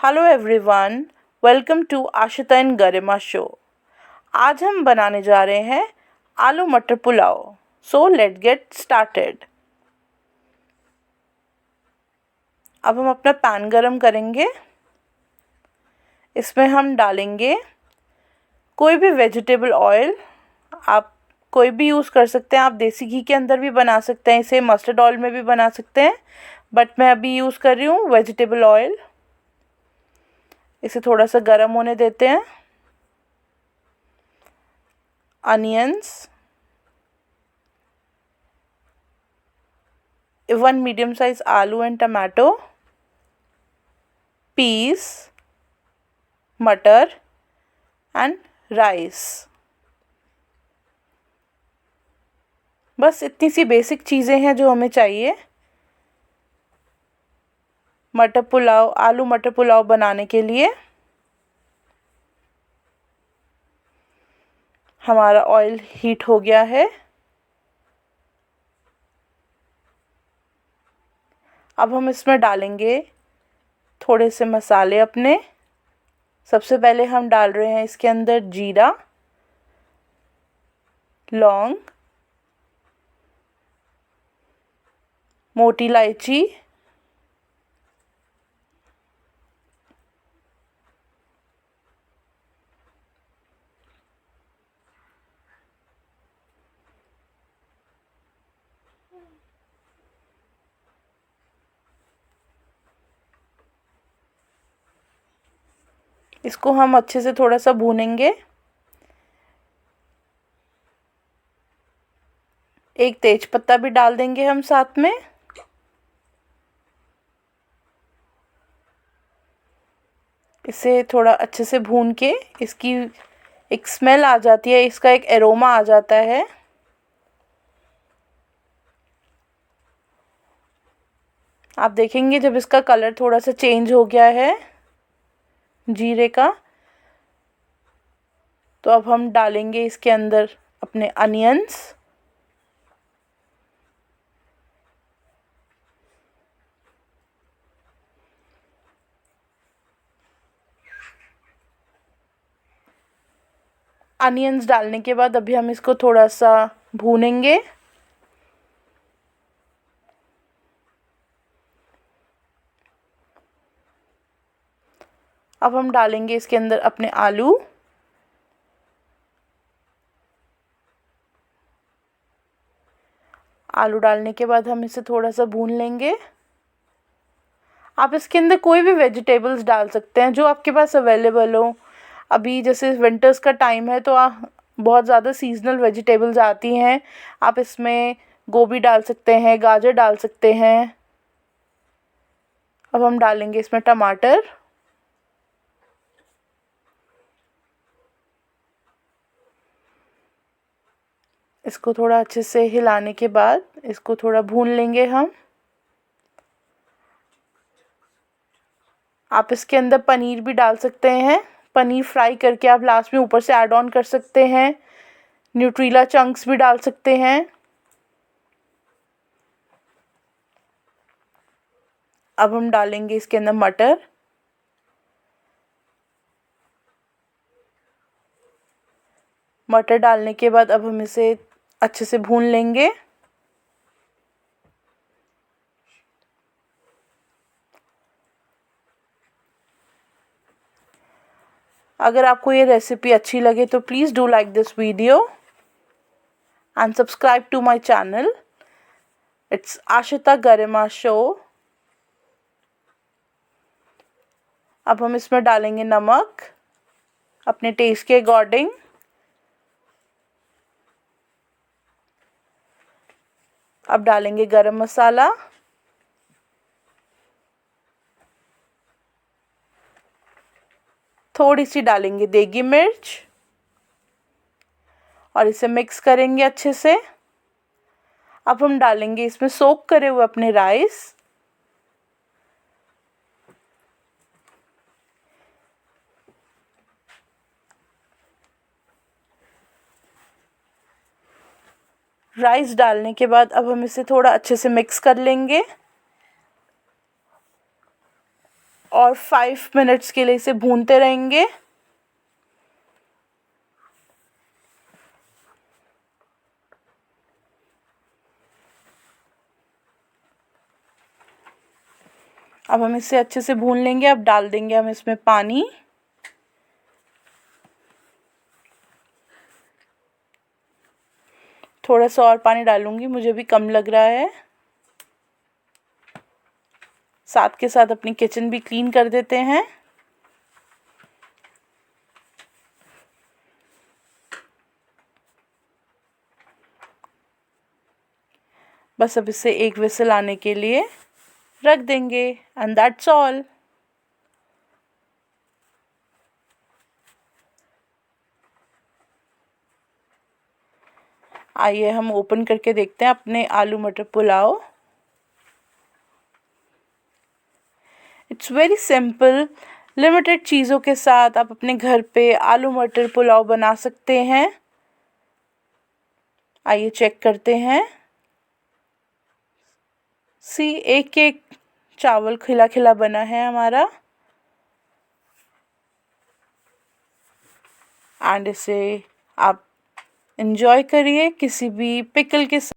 Hello everyone, welcome to Ashita and Garima show. आज हम बनाने जा रहे हैं aloo matar pulao. So let's get started. अब हम अपना पैन गरम करेंगे। इसमें हम डालेंगे कोई भी वेजिटेबल ऑयल। आप कोई भी यूज़ कर सकते हैं। आप देसी घी के अंदर भी बना सकते हैं, इसे मस्टर्ड ऑयल में भी बना सकते हैं, बट मैं अभी यूज़ कर रही हूँ वेजिटेबल ऑयल। इसे थोड़ा सा गर्म होने देते हैं। अनियंस, 1 मीडियम साइज आलू एंड टमाटो, पीस, मटर एंड राइस। बस इतनी सी बेसिक चीज़ें हैं जो हमें चाहिए आलू मटर पुलाव बनाने के लिए। हमारा ऑयल हीट हो गया है। अब हम इसमें डालेंगे थोड़े से मसाले अपने। सबसे पहले हम डाल रहे हैं इसके अंदर जीरा, लौंग, मोटी इलायची, इसको हम अच्छे से थोड़ा सा भूनेंगे। एक तेज पत्ता भी डाल देंगे हम साथ में। इसे थोड़ा अच्छे से भून के इसकी एक स्मेल आ जाती है, इसका एक एरोमा आ जाता है। आप देखेंगे जब इसका कलर थोड़ा सा चेंज हो गया है जीरे का, तो अब हम डालेंगे इसके अंदर अपने अनियंस। अनियंस डालने के बाद अभी हम इसको थोड़ा सा भूनेंगे। अब हम डालेंगे इसके अंदर अपने आलू। आलू डालने के बाद हम इसे थोड़ा सा भून लेंगे। आप इसके अंदर कोई भी वेजिटेबल्स डाल सकते हैं जो आपके पास अवेलेबल हो। अभी जैसे विंटर्स का टाइम है तो बहुत ज़्यादा सीजनल वेजिटेबल्स आती हैं। आप इसमें गोभी डाल सकते हैं, गाजर डाल सकते हैं। अब हम डालेंगे इसमें टमाटर। इसको थोड़ा अच्छे से हिलाने के बाद इसको थोड़ा भून लेंगे हम। आप इसके अंदर पनीर भी डाल सकते हैं। पनीर फ्राई करके आप लास्ट में ऊपर से ऐड ऑन कर सकते हैं। न्यूट्रीला चंक्स भी डाल सकते हैं। अब हम डालेंगे इसके अंदर मटर। मटर डालने के बाद अब हम इसे अच्छे से भून लेंगे। अगर आपको ये रेसिपी अच्छी लगे तो please do like this video and subscribe to my channel. It's Ashita Garima show. अब हम इसमें डालेंगे नमक अपने टेस्ट के अकॉर्डिंग। अब डालेंगे गरम मसाला, थोड़ी सी डालेंगे देगी मिर्च और इसे मिक्स करेंगे अच्छे से। अब हम डालेंगे इसमें सोक करे हुए अपने राइस। राइस डालने के बाद अब हम इसे थोड़ा अच्छे से मिक्स कर लेंगे। और 5 मिनट्स के लिए इसे भूनते रहेंगे। अब हम इसे अच्छे से भून लेंगे। अब डाल देंगे हम इसमें पानी। थोड़ा सा और पानी डालूंगी, मुझे भी कम लग रहा है। साथ के साथ अपनी किचन भी क्लीन कर देते हैं। बस अब इसे एक विसल आने के लिए रख देंगे एंड दैट्स ऑल। आइए हम ओपन करके देखते हैं अपने आलू matar pulao. It's very simple. Limited चीज़ों के साथ आप अपने घर पे आलू मटर पुलाव बना सकते हैं। आइए चेक करते हैं। एक एक चावल खिला खिला बना है हमारा। एंड इसे आप एंजॉय करिए किसी भी पिकल के साथ।